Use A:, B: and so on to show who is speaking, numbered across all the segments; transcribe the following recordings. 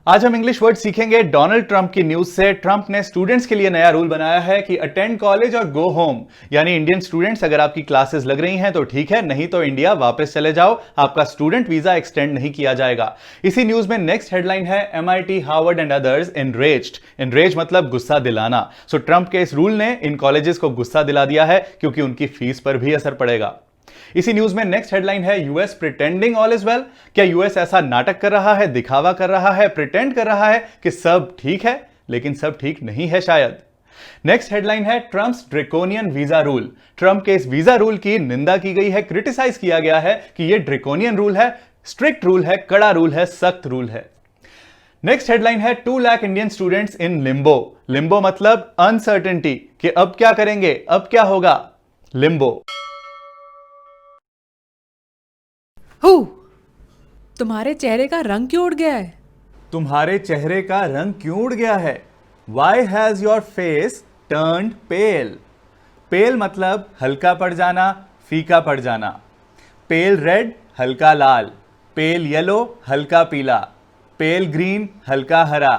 A: आज हम English word सीखेंगे डोनाल्ड ट्रंप की न्यूज से। ट्रंप ने स्टूडेंट्स के लिए नया रूल बनाया है कि अटेंड कॉलेज और गो होम, यानी इंडियन स्टूडेंट्स अगर आपकी क्लासेस लग रही हैं तो ठीक है, नहीं तो इंडिया वापस चले जाओ, आपका स्टूडेंट वीजा एक्सटेंड नहीं किया जाएगा। इसी न्यूज में नेक्स्ट हेडलाइन है MIT, Harvard and others enraged. Enrage मतलब गुस्सा दिलाना। सो ट्रंप के इस रूल ने इन कॉलेजेस को गुस्सा दिला दिया है क्योंकि उनकी फीस पर भी असर पड़ेगा। इसी न्यूज में नेक्स्ट हेडलाइन है US pretending all is well. क्या यूएस ऐसा नाटक कर रहा है, दिखावा कर रहा है, प्रिटेंड कर रहा है कि सब ठीक है, लेकिन सब ठीक नहीं है शायद। नेक्स्ट हेडलाइन है Trump's draconian visa rule. Trump के इस वीजा रूल की निंदा की गई है, क्रिटिसाइज किया गया है कि यह ड्रेकोनियन रूल है, स्ट्रिक्ट रूल है, कड़ा रूल है, सख्त रूल है। नेक्स्ट हेडलाइन है 2 lakh Indian students in Limbo. Limbo मतलब अनसर्टेनिटी कि अब क्या करेंगे, अब क्या होगा, लिम्बो।
B: हु तुम्हारे चेहरे का रंग क्यों उड़ गया है?
A: तुम्हारे चेहरे का रंग क्यों उड़ गया है? Why has your face turned pale? पेल मतलब हल्का पड़ जाना, फीका पड़ जाना। पेल रेड हल्का लाल, पेल येलो हल्का पीला, पेल ग्रीन हल्का हरा।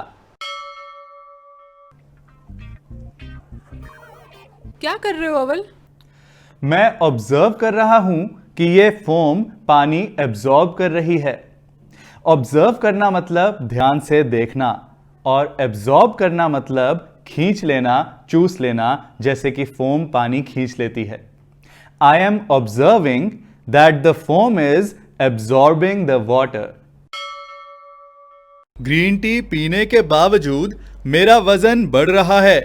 B: क्या कर रहे हो अवल?
A: मैं ऑब्जर्व कर रहा हूं कि यह फोम पानी एब्जॉर्ब कर रही है। ऑब्जर्व करना मतलब ध्यान से देखना, और एब्जॉर्ब करना मतलब खींच लेना, चूस लेना, जैसे कि फोम पानी खींच लेती है। I am observing that the foam is absorbing the water. Green tea पीने के बावजूद मेरा वजन बढ़ रहा है।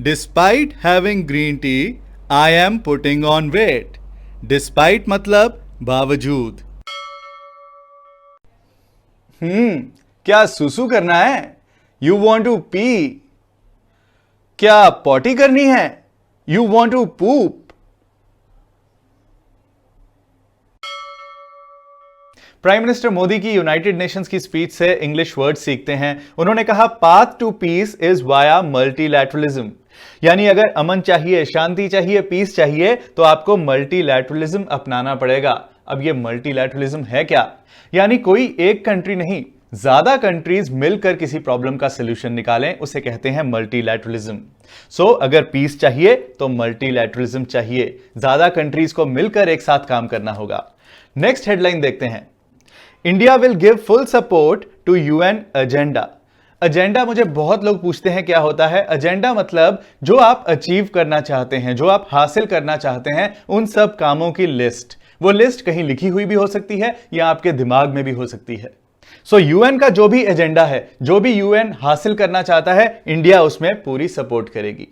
A: Despite having green tea I am putting on weight. Despite मतलब बावजूद। क्या सुसु करना है? You want to pee. क्या पॉटी करनी है? You want to poop. Prime minister Modi की यूनाइटेड नेशंस की स्पीच से इंग्लिश वर्ड सीखते हैं। उन्होंने कहा path to piece is via multilateralism, यानी अगर अमन चाहिए, शांति चाहिए, पीस चाहिए तो आपको मल्टीलैटरलिज्म अपनाना पड़ेगा। अब ये मल्टीलैटरलिज्म है क्या? यानी कोई एक कंट्री नहीं, ज्यादा कंट्रीज मिलकर किसी प्रॉब्लम का सॉल्यूशन निकालें, उसे कहते हैं मल्टीलैटरलिज्म। सो अगर पीस चाहिए तो मल्टीलैटरलिज्म चाहिए, ज्यादा कंट्रीज को मिलकर एक साथ काम करना होगा। नेक्स्ट हेडलाइन देखते हैं, India will give full support to UN agenda. Agenda मुझे बहुत लोग पूछते हैं क्या होता है। एजेंडा मतलब जो आप अचीव करना चाहते हैं, जो आप हासिल करना चाहते हैं, उन सब कामों की लिस्ट। वो लिस्ट कहीं लिखी हुई भी हो सकती है या आपके दिमाग में भी हो सकती है। सो यूएन का जो भी एजेंडा है, जो भी यूएन हासिल करना चाहता है, इंडिया उसमें पूरी सपोर्ट करेगी।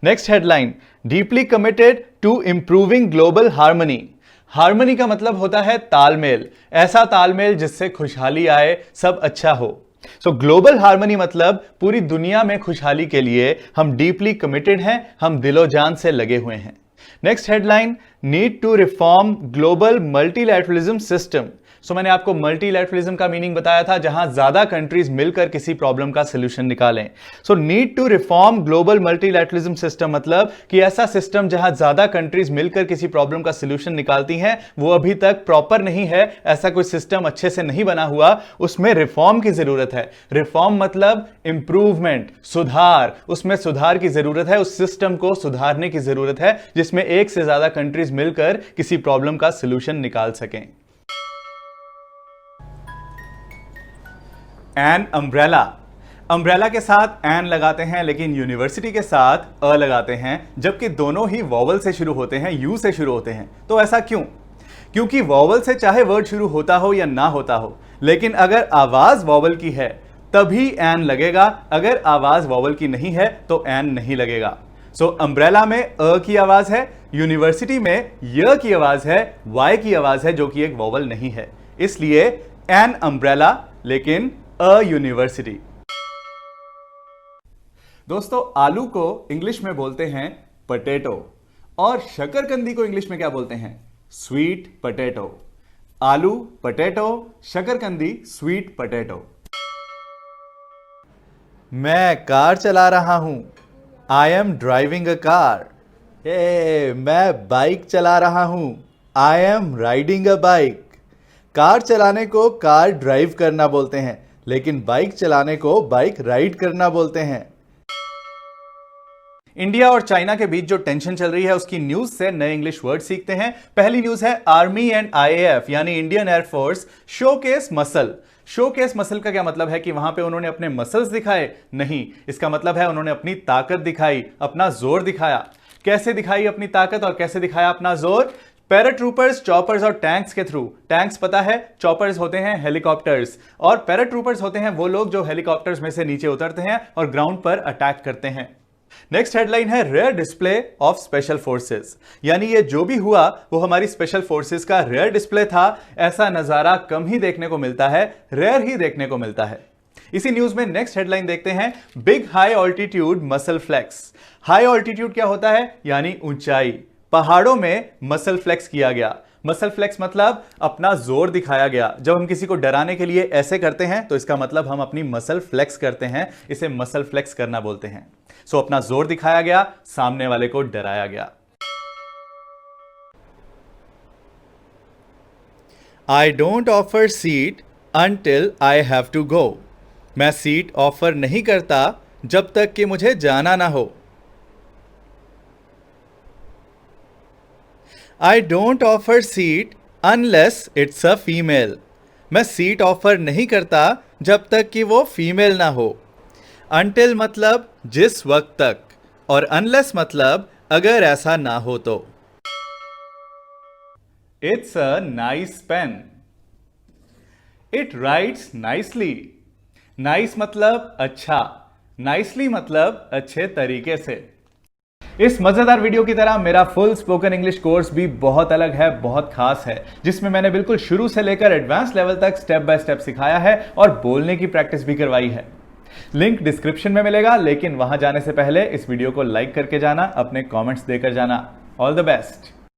A: Next headline, deeply committed to improving global harmony. Harmony का मतलब होता है तालमेल, ऐसा तालमेल जिससे खुशहाली आए, सब अच्छा हो। सो ग्लोबल हार्मनी मतलब पूरी दुनिया में खुशहाली के लिए हम डीपली कमिटेड हैं, हम दिलो जान से लगे हुए हैं। Next headline, need to reform global multilateralism system. So मैंने आपको मल्टीलैटरलिज्म का मीनिंग बताया था, जहां ज्यादा कंट्रीज मिलकर किसी प्रॉब्लम का सॉल्यूशन निकालें। So need to reform global multilateralism system मतलब कि ऐसा सिस्टम जहां ज्यादा कंट्रीज मिलकर किसी प्रॉब्लम का सॉल्यूशन निकालती हैं, वो अभी तक प्रॉपर नहीं है, ऐसा कोई सिस्टम अच्छे से नहीं बना हुआ, उसमें रिफॉर्म की जरूरत है। रिफॉर्म मतलब इंप्रूवमेंट, सुधार, उसमें सुधार की जरूरत है, उस सिस्टम को सुधारने की जरूरत है जिसमें एक से ज्यादा कंट्रीज मिलकर किसी प्रॉब्लम का सॉल्यूशन निकाल सकें। An umbrella. अम्ब्रेला के साथ एन लगाते हैं, लेकिन यूनिवर्सिटी के साथ अ लगाते हैं, जबकि दोनों ही वॉवल से शुरू होते हैं, यू से शुरू होते हैं। तो ऐसा क्यों? क्योंकि वॉवल से चाहे वर्ड शुरू होता हो या ना होता हो, लेकिन अगर आवाज वॉवल की है तभी एन लगेगा, अगर आवाज वॉवल की नहीं है तो एन नहीं लगेगा। सो अम्ब्रेला में अ की आवाज है, यूनिवर्सिटी में य की आवाज है, वाई की आवाज है, जो कि एक वॉवल नहीं है, इसलिए एन अम्ब्रेला लेकिन अ यूनिवर्सिटी। दोस्तों, आलू को इंग्लिश में बोलते हैं पटेटो, और शकरकंदी को इंग्लिश में क्या बोलते हैं? Sweet potato. आलू पटेटो, शकरकंदी स्वीट पटेटो। मैं कार चला रहा हूं, I am driving a car. मैं बाइक चला रहा हूं, I am riding a bike. Car चलाने को कार ड्राइव करना बोलते हैं, लेकिन बाइक चलाने को बाइक राइड करना बोलते हैं। इंडिया और चाइना के बीच जो टेंशन चल रही है उसकी न्यूज से नए इंग्लिश वर्ड सीखते हैं। पहली न्यूज है आर्मी एंड आईएएफ यानी Indian air force showcase muscle. Showcase muscle का क्या मतलब है कि वहां पे उन्होंने अपने मसल्स दिखाए? नहीं, इसका मतलब है उन्होंने अपनी ताकत दिखाई, अपना जोर दिखाया। कैसे दिखाई अपनी ताकत और कैसे दिखाया अपना जोर? पैराट्रूपर्स, चॉपर्स और टैंक्स के थ्रू। टैंक्स पता है, चॉपर्स होते हैं हेलीकॉप्टर्स और पैराट्रूपर्स होते हैं वो लोग जो हेलीकॉप्टर्स में से नीचे उतरते हैं और ग्राउंड पर अटैक करते हैं। नेक्स्ट हेडलाइन है rare display of special forces, यानी ये जो भी हुआ वो हमारी स्पेशल फोर्सेस का रेयर डिस्प्ले था। ऐसा नजारा कम ही देखने को मिलता है, रेयर ही देखने को मिलता है। इसी न्यूज में नेक्स्ट हेडलाइन देखते हैं big high altitude muscle flex. High altitude क्या होता है? यानी ऊंचाई। पहाड़ों में मसल फ्लेक्स किया गया। मसल फ्लेक्स मतलब अपना जोर दिखाया गया। जब हम किसी को डराने के लिए ऐसे करते हैं तो इसका मतलब हम अपनी मसल फ्लेक्स करते हैं, इसे मसल फ्लेक्स करना बोलते हैं। सो अपना जोर दिखाया गया, सामने वाले को डराया गया। I don't offer seat until I have to go. मैं सीट ऑफर नहीं करता जब तक कि मुझे जाना ना हो। आई don't offer seat unless it's a female. मैं सीट ऑफर नहीं करता जब तक कि वो फीमेल ना हो। अनटिल मतलब जिस वक्त तक और अनलेस मतलब अगर ऐसा ना हो तो। It's a nice pen. It writes nicely. Nice मतलब अच्छा, नाइसली मतलब अच्छे तरीके से। इस मजेदार वीडियो की तरह मेरा फुल स्पोकन इंग्लिश कोर्स भी बहुत अलग है, बहुत खास है, जिसमें मैंने बिल्कुल शुरू से लेकर एडवांस लेवल तक स्टेप बाय स्टेप सिखाया है और बोलने की प्रैक्टिस भी करवाई है। लिंक डिस्क्रिप्शन में मिलेगा, लेकिन वहां जाने से पहले इस वीडियो को लाइक करके जाना, अपने कमेंट्स देकर जाना। All the best.